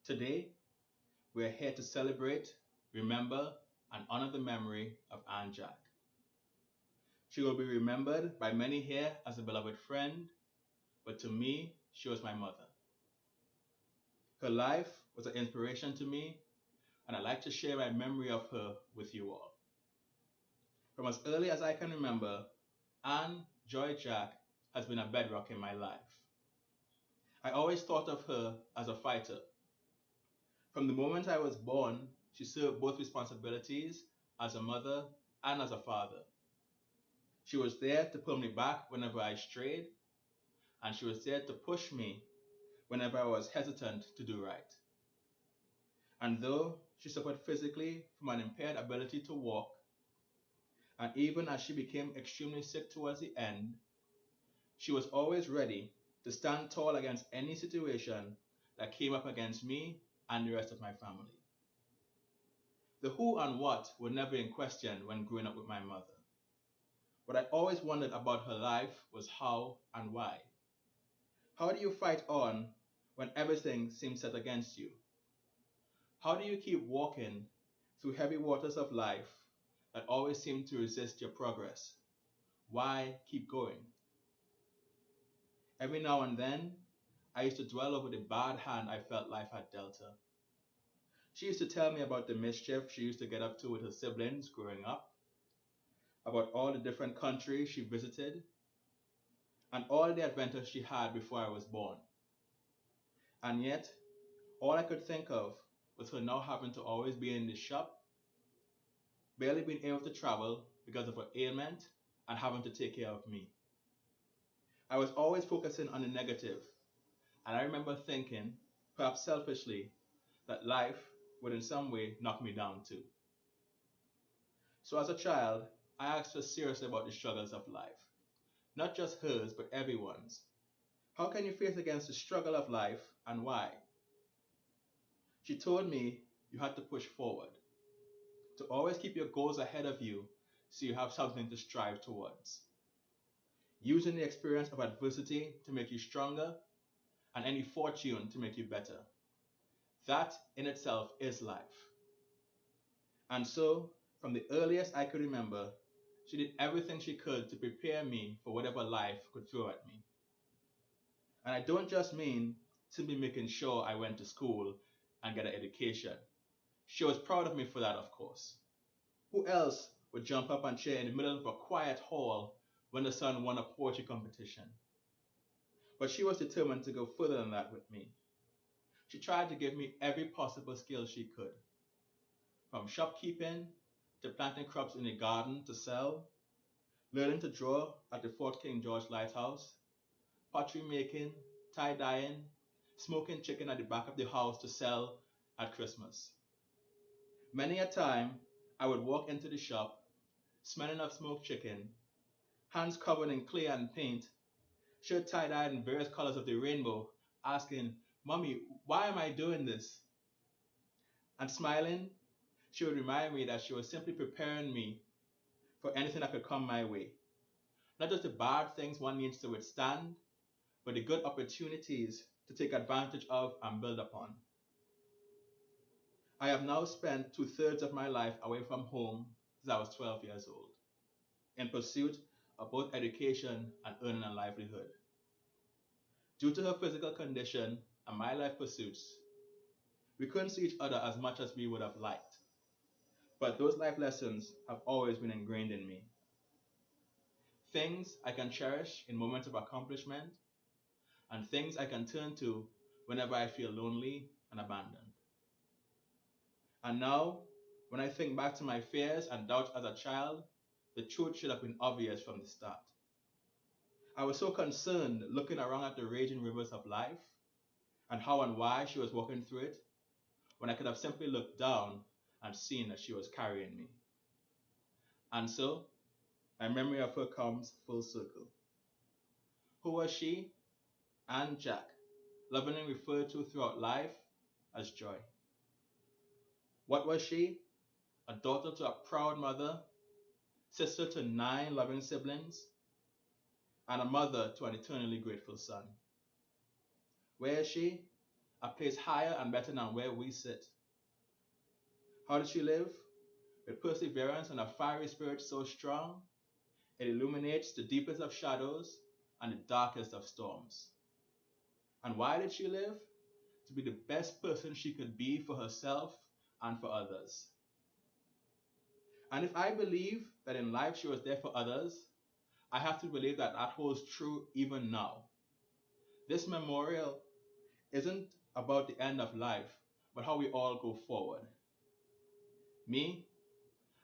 Today, we are here to celebrate, remember, and honor the memory of Anne Jack. She will be remembered by many here as a beloved friend, but to me, she was my mother. Her life was an inspiration to me, and I'd like to share my memory of her with you all. From as early as I can remember, Anne Joy Jack has been a bedrock in my life. I always thought of her as a fighter. From the moment I was born, she served both responsibilities as a mother and as a father. She was there to pull me back whenever I strayed, and she was there to push me whenever I was hesitant to do right. And though she suffered physically from an impaired ability to walk, and even as she became extremely sick towards the end, she was always ready to stand tall against any situation that came up against me and the rest of my family. The who and what were never in question when growing up with my mother. What I always wondered about her life was how and why. How do you fight on when everything seems set against you? How do you keep walking through heavy waters of life that always seem to resist your progress? Why keep going? Every now and then, I used to dwell over the bad hand I felt life had dealt her. She used to tell me about the mischief she used to get up to with her siblings growing up, about all the different countries she visited, and all the adventures she had before I was born. And yet, all I could think of was her now having to always be in the shop, barely being able to travel because of her ailment, and having to take care of me. I was always focusing on the negative, and I remember thinking, perhaps selfishly, that life would in some way knock me down too. So as a child, I asked her seriously about the struggles of life, not just hers, but everyone's. How can you face against the struggle of life, and why? She told me you had to push forward, to always keep your goals ahead of you so you have something to strive towards. Using the experience of adversity to make you stronger and any fortune to make you better. That in itself is life. And so, from the earliest I could remember, she did everything she could to prepare me for whatever life could throw at me. And I don't just mean simply making sure I went to school and get an education. She was proud of me for that, of course. Who else would jump up and cheer in the middle of a quiet hall when the son won a poetry competition? But she was determined to go further than that with me. She tried to give me every possible skill she could, from shopkeeping to planting crops in the garden to sell, learning to draw at the Fort King George Lighthouse, pottery making, tie-dyeing, smoking chicken at the back of the house to sell at Christmas. Many a time, I would walk into the shop, smelling of smoked chicken, hands covered in clay and paint, shirt tie-dyed in various colors of the rainbow, asking, "Mommy, why am I doing this?" And smiling, she would remind me that she was simply preparing me for anything that could come my way. Not just the bad things one needs to withstand, but the good opportunities to take advantage of and build upon. I have now spent two-thirds of my life away from home since I was 12 years old, in pursuit of both education and earning a livelihood. Due to her physical condition and my life pursuits, we couldn't see each other as much as we would have liked. But those life lessons have always been ingrained in me. Things I can cherish in moments of accomplishment, and things I can turn to whenever I feel lonely and abandoned. And now, when I think back to my fears and doubts as a child, the truth should have been obvious from the start. I was so concerned looking around at the raging rivers of life and how and why she was walking through it, when I could have simply looked down and seen that she was carrying me. And so, my memory of her comes full circle. Who was she? Anne Jack, lovingly referred to throughout life as Joy. What was she? A daughter to a proud mother, sister to 9 loving siblings, and a mother to an eternally grateful son. Where is she? a place higher and better than where we sit. How did she live? With perseverance and a fiery spirit so strong, it illuminates the deepest of shadows and the darkest of storms. And why did she live? To be the best person she could be for herself and for others. And if I believe that in life she was there for others, I have to believe that that holds true even now. This memorial isn't about the end of life, but how we all go forward. Me,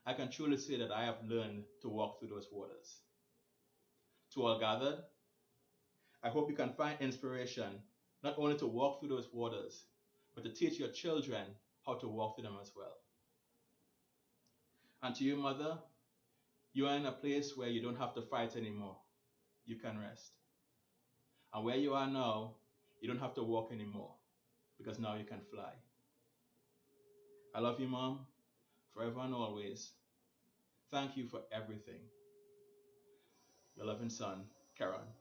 I can truly say that I have learned to walk through those waters. To all gathered, I hope you can find inspiration not only to walk through those waters, but to teach your children how to walk through them as well. And to you, mother, you are in a place where you don't have to fight anymore. You can rest. And where you are now, you don't have to walk anymore because now you can fly. I love you, Mom, forever and always. Thank you for everything. Your loving son, Karen.